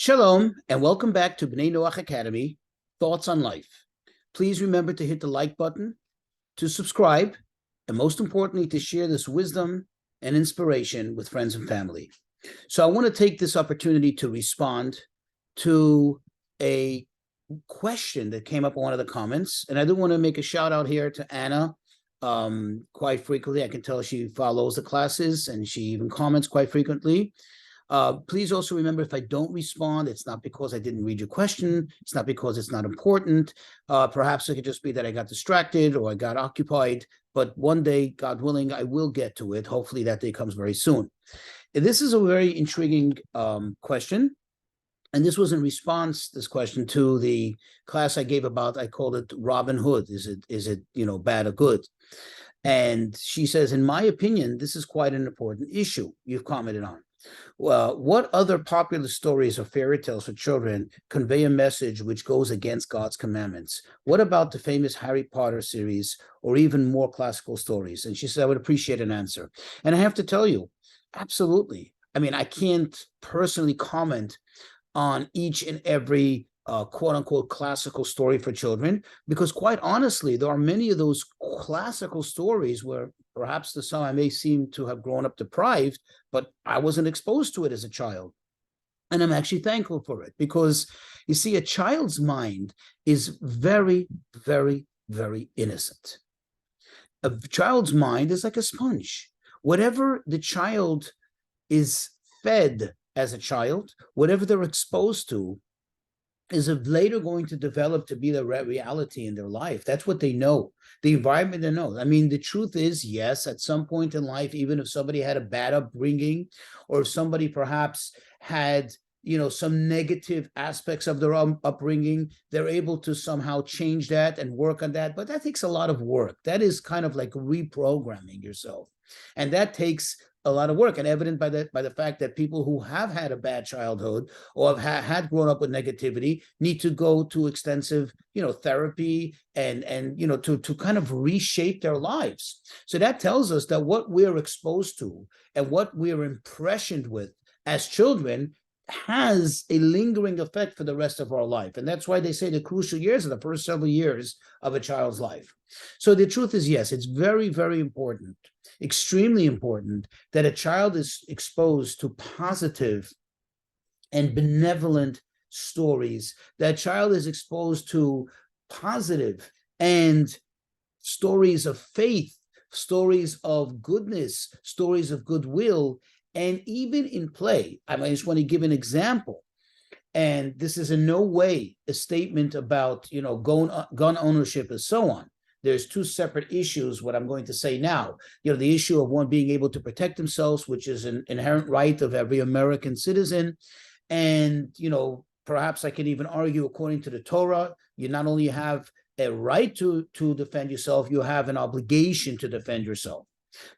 Shalom, and welcome back to Bnei Noach Academy, Thoughts on Life. Please remember to hit the like button, to subscribe, and most importantly, to share this wisdom and inspiration with friends and family. So I want to take this opportunity to respond to a question that came up in one of the comments, and I do want to make a shout out here to Anna. Quite frequently, I can tell she follows the classes, and she even comments quite frequently. Please also remember, if I don't respond, it's not because I didn't read your question. It's not because it's not important. Perhaps it could just be that I got distracted or I got occupied. But one day, God willing, I will get to it. Hopefully that day comes very soon. And this is a very intriguing question. And this was in response, this question, to the class I gave about, I called it Robin Hood. Is it bad or good? And she says, in my opinion, this is quite an important issue you've commented on. Well, what other popular stories or fairy tales for children convey a message which goes against God's commandments? What about the famous Harry Potter series or even more classical stories? And she said, I would appreciate an answer. And I have to tell you, absolutely. I mean, I can't personally comment on each and every quote unquote classical story for children, because quite honestly, there are many of those classical stories where perhaps to some I may seem to have grown up deprived, but I wasn't exposed to it as a child. And I'm actually thankful for it, because you see, a child's mind is very, very, very innocent. A child's mind is like a sponge. Whatever the child is fed as a child, whatever they're exposed to, is later going to develop to be the reality in their life. That's what they know, the environment they know. I mean, the truth is, yes, at some point in life, even if somebody had a bad upbringing, or if somebody perhaps had, some negative aspects of their upbringing, they're able to somehow change that and work on that. But that takes a lot of work. That is kind of like reprogramming yourself. And that takes a lot of work, and evident by the fact that people who have had a bad childhood or have had grown up with negativity need to go to extensive, therapy and to kind of reshape their lives. So that tells us that what we're exposed to and what we're impressioned with as children has a lingering effect for the rest of our life. And that's why they say the crucial years are the first several years of a child's life. So the truth is, yes, it's very, very important, extremely important, that a child is exposed to positive and benevolent stories, that child is exposed to positive and stories of faith, stories of goodness, stories of goodwill. And even in play, I just want to give an example. And this is in no way a statement about, gun ownership and so on. There's two separate issues, what I'm going to say now. The issue of one being able to protect themselves, which is an inherent right of every American citizen. And, perhaps I can even argue, according to the Torah, you not only have a right to defend yourself, you have an obligation to defend yourself.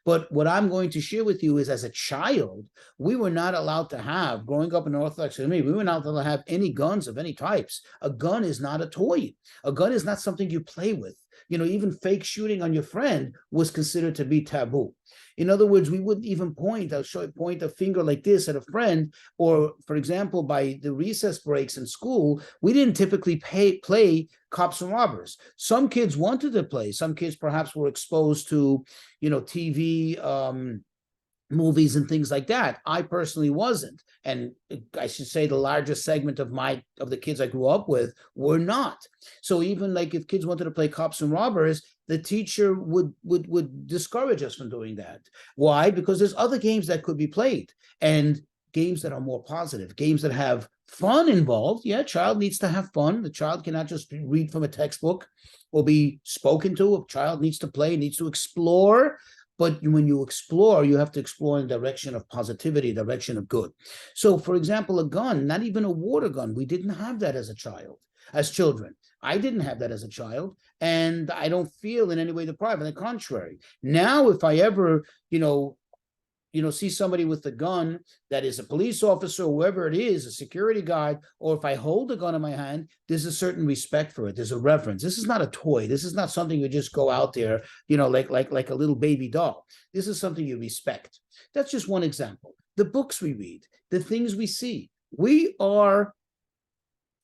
But what I'm going to share with you is, as a child, we were not allowed to have, growing up in Orthodox community, we were not allowed to have any guns of any types. A gun is not a toy. A gun is not something you play with. Even fake shooting on your friend was considered to be taboo. In other words, we wouldn't even point a finger like this at a friend, or, for example, by the recess breaks in school, we didn't typically play cops and robbers. Some kids wanted to play. Some kids perhaps were exposed to, TV, movies and things like that. I personally wasn't, and I should say the largest segment of the kids I grew up with were not. So even like if kids wanted to play cops and robbers, the teacher would discourage us from doing that. Why? Because there's other games that could be played, and games that are more positive, games that have fun involved. Yeah, child needs to have fun. The child cannot just read from a textbook or be spoken to. A child needs to play, needs to explore. But when you explore, you have to explore in the direction of positivity, direction of good. So, for example, a gun, not even a water gun, we didn't have that as children. I didn't have that as a child, and I don't feel in any way deprived. On the contrary, now if I ever, see somebody with a gun that is a police officer, whoever it is, a security guard, or if I hold a gun in my hand, there's a certain respect for it. There's a reverence. This is not a toy. This is not something you just go out there, like a little baby doll. This is something you respect. That's just one example. The books we read, the things we see. We are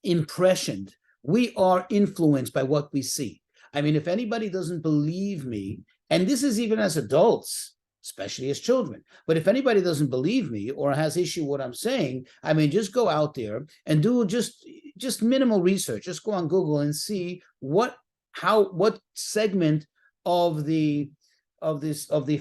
impressioned. We are influenced by what we see. I mean, if anybody doesn't believe me, and this is even as adults, especially as children, but if anybody doesn't believe me or has issue with what I'm saying, I mean, just go out there and do just minimal research. Just go on Google and see what segment of the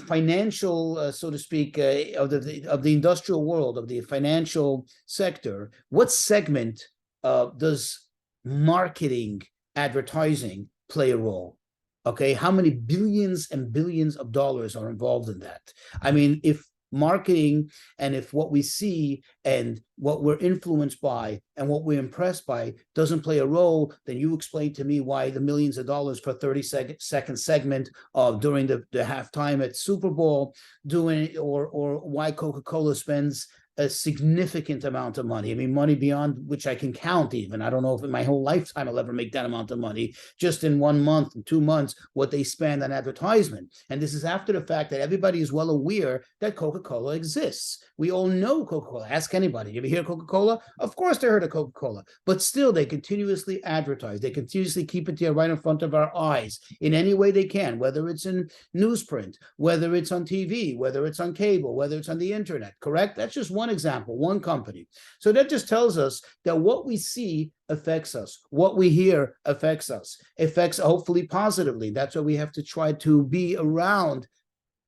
financial, so to speak, of the industrial world, of the financial sector, what segment does marketing, advertising play a role? Okay, how many billions and billions of dollars are involved in that? I mean, if marketing and if what we see and what we're influenced by and what we're impressed by doesn't play a role, then you explain to me why the millions of dollars for 30-second segment during the halftime at Super Bowl or why Coca-Cola spends a significant amount of money. I mean, money beyond which I can count even. I don't know if in my whole lifetime I'll ever make that amount of money, just in 1 month and 2 months, what they spend on advertisement. And this is after the fact that everybody is well aware that Coca-Cola exists. We all know Coca-Cola. Ask anybody. You ever hear Coca-Cola? Of course they heard of Coca-Cola. But still, they continuously advertise. They continuously keep it there right in front of our eyes in any way they can, whether it's in newsprint, whether it's on TV, whether it's on cable, whether it's on the internet, correct? That's just one example, one company. So that just tells us that what we see affects us. What we hear affects us, affects hopefully positively. That's why we have to try to be around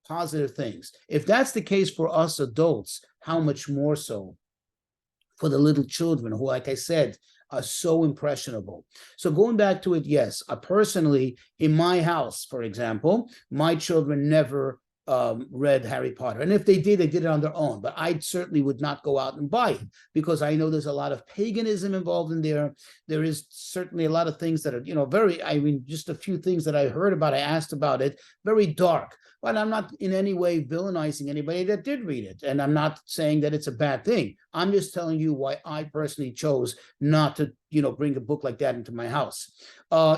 positive things. If that's the case for us adults, how much more so for the little children who, like I said, are so impressionable. So going back to it, yes, personally, in my house, for example, my children never read Harry Potter. And if they did it on their own. But I certainly would not go out and buy it because I know there's a lot of paganism involved in there. There is certainly a lot of things that are, just a few things that I heard about, I asked about it, very dark. But I'm not in any way villainizing anybody that did read it. And I'm not saying that it's a bad thing. I'm just telling you why I personally chose not to, bring a book like that into my house.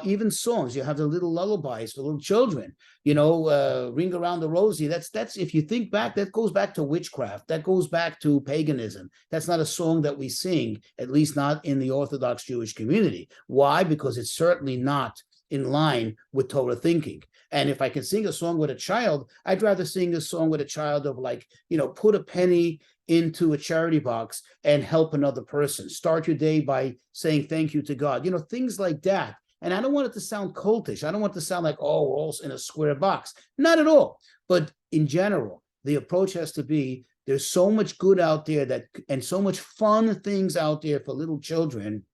Even songs, you have the little lullabies for little children, Ring Around the Rosie. That's if you think back, that goes back to witchcraft. That goes back to paganism. That's not a song that we sing, at least not in the Orthodox Jewish community. Why? Because it's certainly not in line with Torah thinking. And if I can sing a song with a child, I'd rather sing a song with a child of put a penny into a charity box and help another person. Start your day by saying thank you to God. Things like that. And I don't want it to sound cultish. I don't want it to sound like, we're all in a square box. Not at all. But in general, the approach has to be, there's so much good out there and so much fun things out there for little children.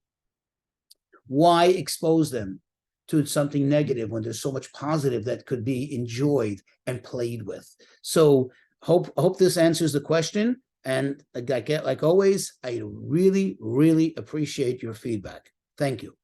Why expose them to something negative when there's so much positive that could be enjoyed and played with? So hope this answers the question. And like always, I really, really appreciate your feedback. Thank you.